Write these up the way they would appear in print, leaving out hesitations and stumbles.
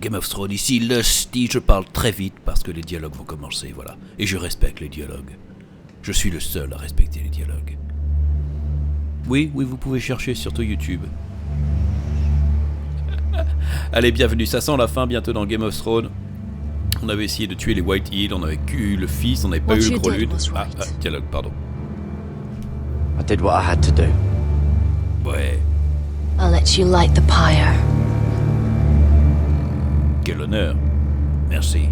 Game of Thrones, ici Lusty, je parle très vite parce que les dialogues vont commencer, voilà. Et je respecte les dialogues. Je suis le seul à respecter les dialogues. Oui, vous pouvez chercher surtout YouTube. Allez, bienvenue, ça sent la fin bientôt dans Game of Thrones. On avait essayé de tuer les White Hill, on avait eu le fils, on n'avait pas eu le gros lude. Dialogue, pardon. I did what I had to do. Ouais. I'll let you light the pyre. Quel honneur. Merci.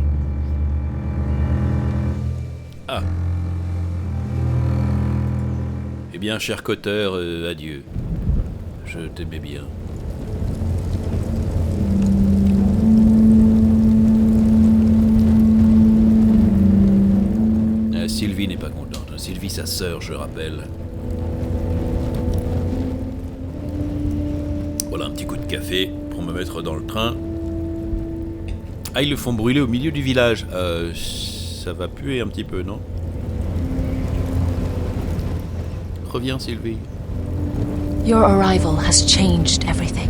Ah. Eh bien, cher Cotter, adieu. Je t'aimais bien. Sylvie n'est pas contente. Sylvie, sa sœur, je rappelle. Voilà un petit coup de café pour me mettre dans le train. Ah, ils le font brûler au milieu du village. Ça va puer un petit peu, non? Reviens, Sylvie. Your arrival has changed everything.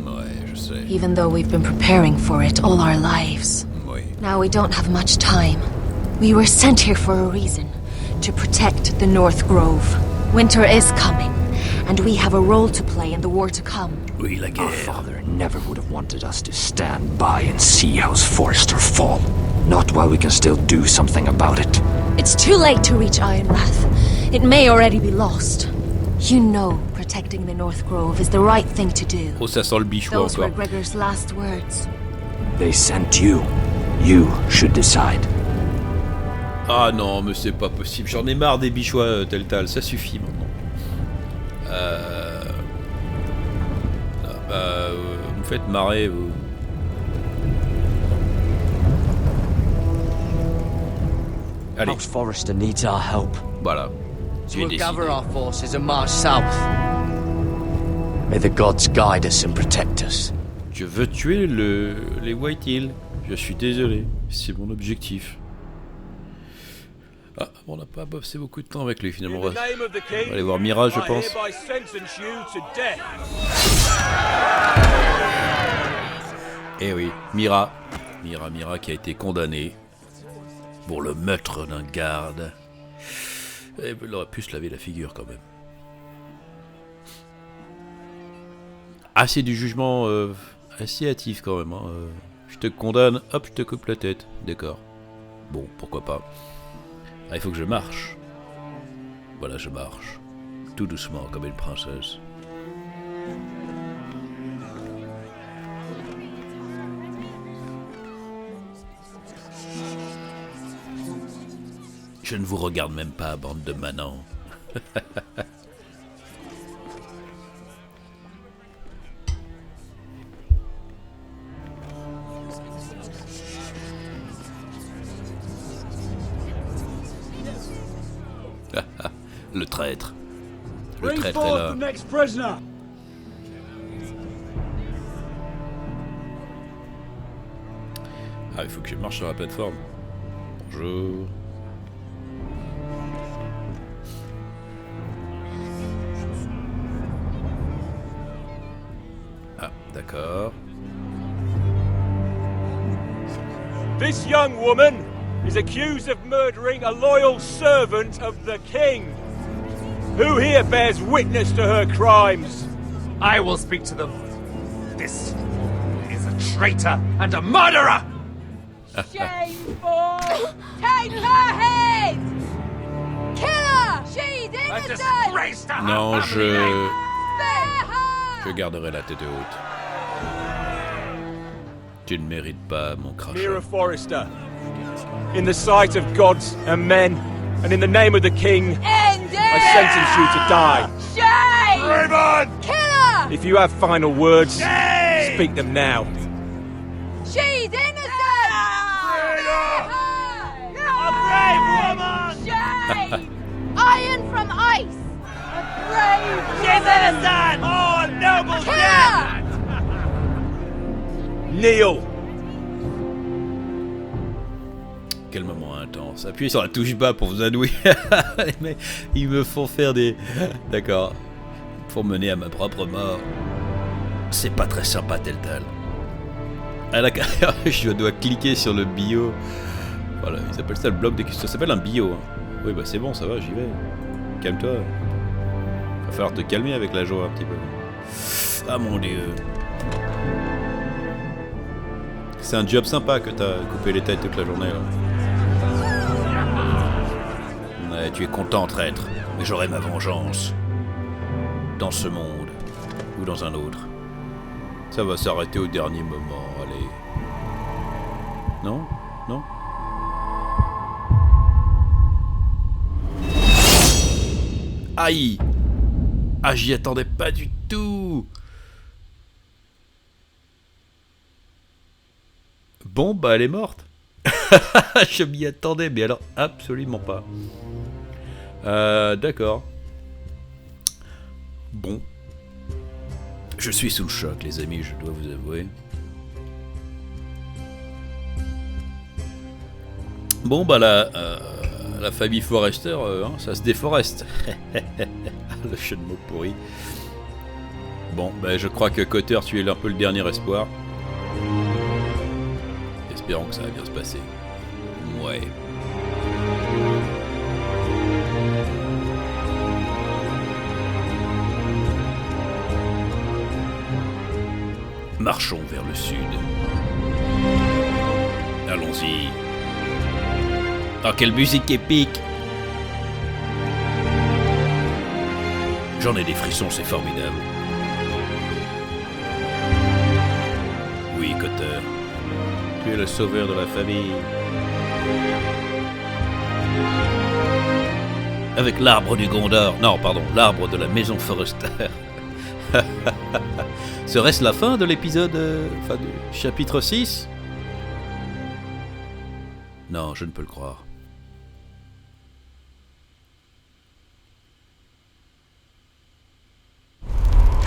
Ouais, je sais. Even though we've been preparing for it all our lives. Oui. Now we don't have much time. We were sent here for a reason. To protect the North Grove. Winter is coming. And we have a role to play in the war to come. Oui, la Our guerre. father never would have wanted us to stand by and see House Forrester fall. Not while we can still do something about it. It's too late to reach Ironrath. It may already be lost. You know protecting the North Grove is the right thing to do. Oh, ça sent le bichou Those were encore. Gregor's last words. They sent you. You should decide. Ah non, mais c'est pas possible. J'en ai marre des bichois tel-tal. Ça suffit maintenant. Vous me faites marrer, vous. Allez, House Forrester needs our help. voilà. So J'ai we'll décidé. gather our forces and march south. May the gods guide us and protect us. Je veux tuer les White Hill. Je suis désolé. C'est mon objectif. Ah, on n'a pas bossé beaucoup de temps avec lui finalement. On va aller voir Mirage, je pense. Eh oui, Mira qui a été condamnée pour le meurtre d'un garde. Elle aurait pu se laver la figure quand même. Ah, c'est du jugement assez hâtif quand même. Hein. Je te condamne, hop, je te coupe la tête. D'accord. Bon, pourquoi pas. Ah, il faut que je marche. Voilà, je marche. Tout doucement, comme une princesse. Je ne vous regarde même pas, bande de manants. Le traître. Le traître est là. Ah, il faut que je marche sur la plateforme. Bonjour. Ah, d'accord. This young woman is accused of murdering a loyal servant of the king. Who here bears witness to her crimes? I will speak to them. This is a traitor and a murderer! Shameful! Take her head! Kill her! She's A innocent! disgrace to her Non, family name! Spare her! je garderai la tête haute. Tu ne mérites pas mon crachat. Mira Forrester, in the sight of gods and men, and in the name of the king, End it! I sentence you to die. Shame! Raymond! Kill her! If you have final words, Shame! speak them now. She's innocent! A brave woman! Shame! Iron from ice! A brave She's innocent! Oh, a noble Kill death! her! Kneel! Quel moment intense. Appuyez sur la touche bas pour vous adouer. Les mecs, ils me font faire des... D'accord. Pour mener à ma propre mort. C'est pas très sympa, tel. Ah, je dois cliquer sur le bio. Voilà, ils appellent ça le bloc des questions. Ça s'appelle un bio. Hein. Oui, bah c'est bon, ça va, j'y vais. Calme-toi. Va falloir te calmer avec la joie un petit peu. Ah mon dieu. C'est un job sympa que t'as coupé les têtes toute la journée là. Ouais, tu es content, traître, mais j'aurai ma vengeance. Dans ce monde, ou dans un autre. Ça va s'arrêter au dernier moment, allez. Non? Non? Aïe! Ah, j'y attendais pas du tout! Bon, bah elle est morte. Je m'y attendais, mais alors absolument pas. D'accord. Bon. Je suis sous le choc, les amis, je dois vous avouer. Bon, bah la famille Forrester, hein, ça se déforeste. Le jeu de mots pourri. Bon, bah je crois que Cotter, tu es un peu le dernier espoir. Espérons que ça va bien se passer. Ouais. Marchons vers le sud. Allons-y. Oh, quelle musique épique! J'en ai des frissons, c'est formidable. Oui, Cotter. Tu es le sauveur de la famille. Avec l'arbre du Gondor. Non, pardon, l'arbre de la maison Forrester. Serait-ce la fin de l'épisode... enfin, du chapitre 6? Non, je ne peux le croire.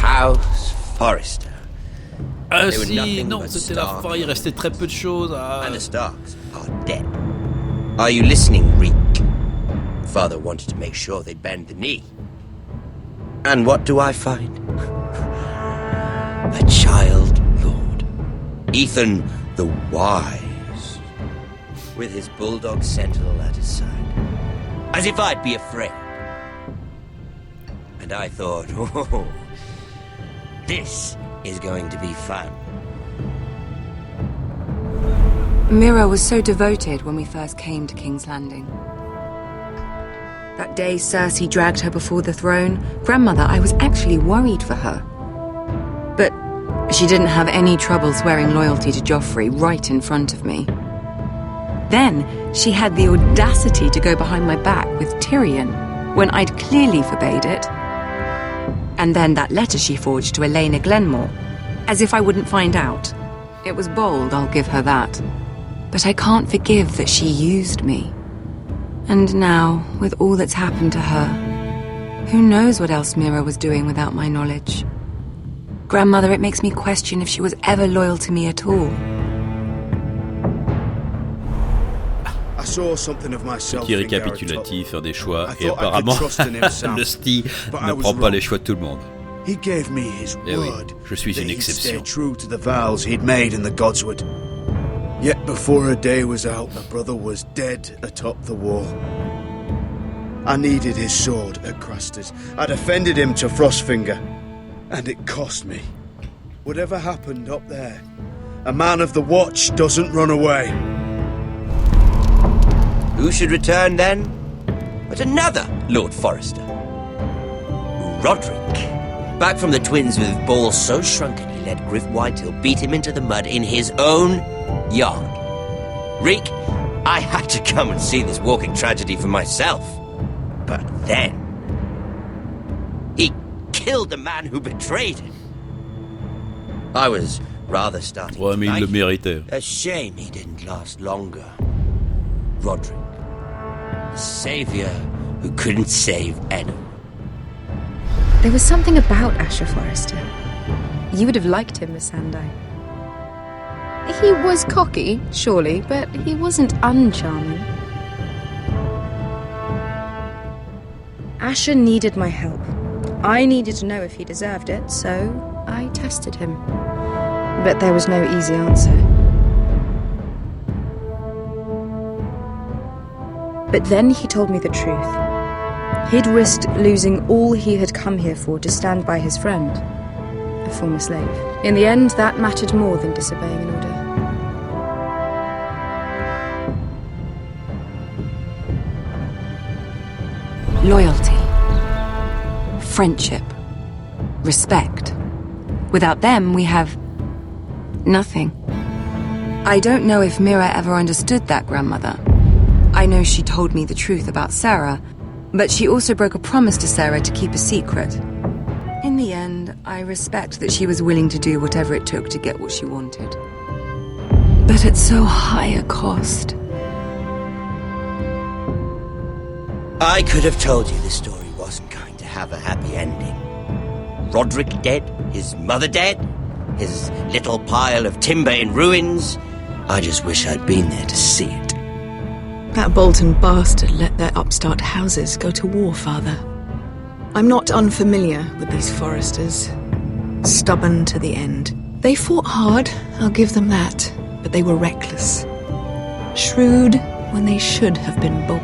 House Forrester. Ah si, non, c'était la fin, il restait très peu de choses à... And the Starks are dead. Are you listening, Reek? Father wanted to make sure they bend the knee. And what do I find? A child lord. Ethan the Wise. With his bulldog sentinel at his side. As if I'd be afraid. And I thought, oh, this is going to be fun. Mira was so devoted when we first came to King's Landing. That day Cersei dragged her before the throne, Grandmother, I was actually worried for her. But she didn't have any trouble swearing loyalty to Joffrey right in front of me. Then she had the audacity to go behind my back with Tyrion when I'd clearly forbade it. And then that letter she forged to Elena Glenmore, as if I wouldn't find out. It was bold, I'll give her that. But I can't forgive that she used me. And now, with all that's happened to her, who knows what else Mira was doing without my knowledge? Grandmother, it makes me question if she was ever loyal to me at all. Petit récapitulatif, des choix, et apparemment, Lusty ne prend pas les choix de tout le monde. He gave me his Eh oui, word je suis une that he'd stay exception. true to the vows he'd made in the Godswood. Yet before a day was out, my brother was dead atop the wall. I needed his sword at Craster's. I defended him to Frostfinger, and it cost me. Whatever happened up there, a man of the Watch doesn't run away. Who should return then? But another Lord Forrester. Roderick. Back from the twins with balls so shrunken he let Griff Whitehill beat him into the mud in his own yard. Reek, I had to come and see this walking tragedy for myself. But then... he killed the man who betrayed him. I was rather starting Ouais, to mais il like le him. méritait. A shame he didn't last longer. Roderick. The savior who couldn't save anyone. There was something about Asher Forrester. You would have liked him, Miss Sandai. He was cocky, surely, but he wasn't uncharming. Asher needed my help. I needed to know if he deserved it, so I tested him. But there was no easy answer. But then he told me the truth. He'd risked losing all he had come here for to stand by his friend, a former slave. In the end, that mattered more than disobeying an order. Loyalty, friendship, respect. Without them, we have nothing. I don't know if Mira ever understood that, grandmother. I know she told me the truth about Sarah, but she also broke a promise to Sarah to keep a secret. In the end, I respect that she was willing to do whatever it took to get what she wanted. But at so high a cost. I could have told you this story wasn't going to have a happy ending. Roderick dead, his mother dead, his little pile of timber in ruins. I just wish I'd been there to see it. That Bolton bastard let their upstart houses go to war, Father. I'm not unfamiliar with these Forresters. Stubborn to the end. They fought hard, I'll give them that, but they were reckless. Shrewd when they should have been bold.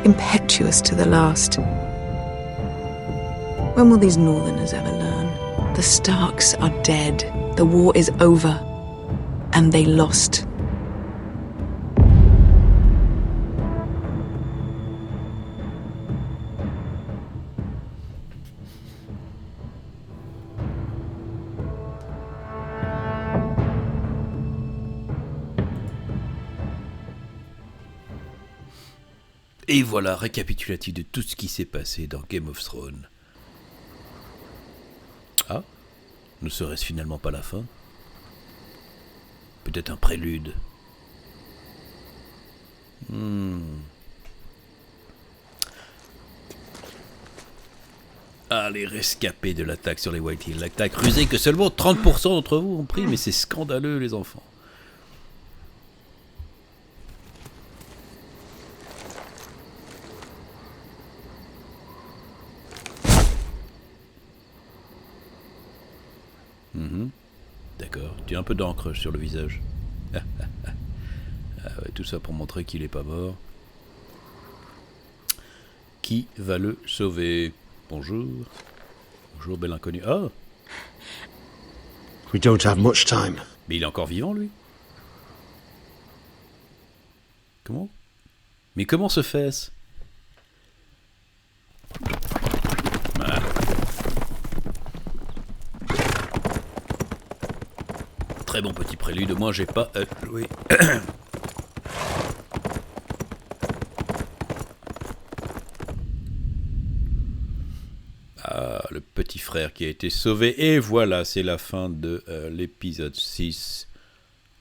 Impetuous to the last. When will these Northerners ever learn? The Starks are dead. The war is over. And they lost. Et voilà, récapitulatif de tout ce qui s'est passé dans Game of Thrones. Ah, ne serait-ce finalement pas la fin? Peut-être un prélude. Ah, les rescapés de l'attaque sur les White Hills. L'attaque rusée que seulement 30% d'entre vous ont pris, mais c'est scandaleux, les enfants. D'accord, tu as un peu d'encre sur le visage. Ah ouais, tout ça pour montrer qu'il est pas mort. Qui va le sauver? Bonjour. Bonjour, bel inconnu. Ah! We don't have much time. Mais il est encore vivant, lui? Comment? Mais comment se fait-ce? Ah. Très bon petit prélude, moi j'ai pas joué. Ah, le petit frère qui a été sauvé. Et voilà, c'est la fin de l'épisode 6.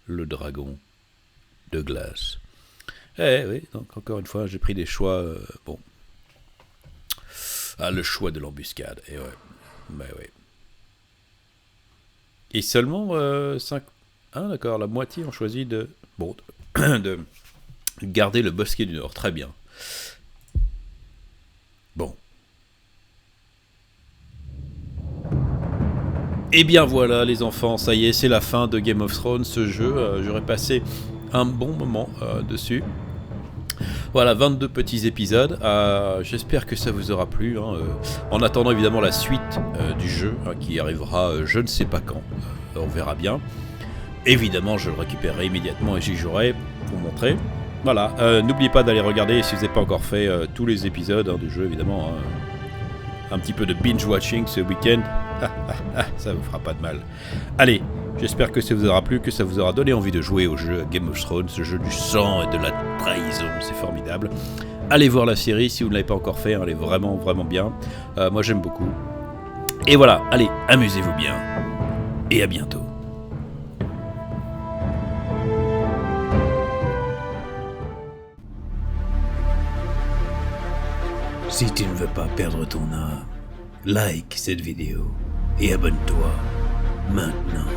Le dragon de glace. Eh oui, donc encore une fois, j'ai pris des choix. Bon. Ah, le choix de l'embuscade. Et ouais. Bah ouais. Et seulement 5... Ah d'accord, la moitié ont choisi de... Bon, de garder le bosquet du Nord. Très bien. Bon. Et bien voilà les enfants, ça y est, c'est la fin de Game of Thrones, ce jeu. J'aurais passé un bon moment dessus. Voilà, 22 petits épisodes. J'espère que ça vous aura plu. En attendant évidemment la suite du jeu, qui arrivera je ne sais pas quand. On verra bien. Évidemment, je le récupérerai immédiatement et j'y jouerai pour vous montrer. Voilà, n'oubliez pas d'aller regarder, si vous n'avez pas encore fait, tous les épisodes du jeu, évidemment. Un petit peu de binge-watching ce week-end. Ça vous fera pas de mal. Allez, j'espère que ça vous aura plu, que ça vous aura donné envie de jouer au jeu Game of Thrones, ce jeu du sang et de la trahison, c'est formidable. Allez voir la série si vous ne l'avez pas encore fait, elle est vraiment vraiment bien. Moi j'aime beaucoup. Et voilà, allez, amusez-vous bien. Et à bientôt. Si tu ne veux pas perdre ton âme, like cette vidéo et abonne-toi maintenant.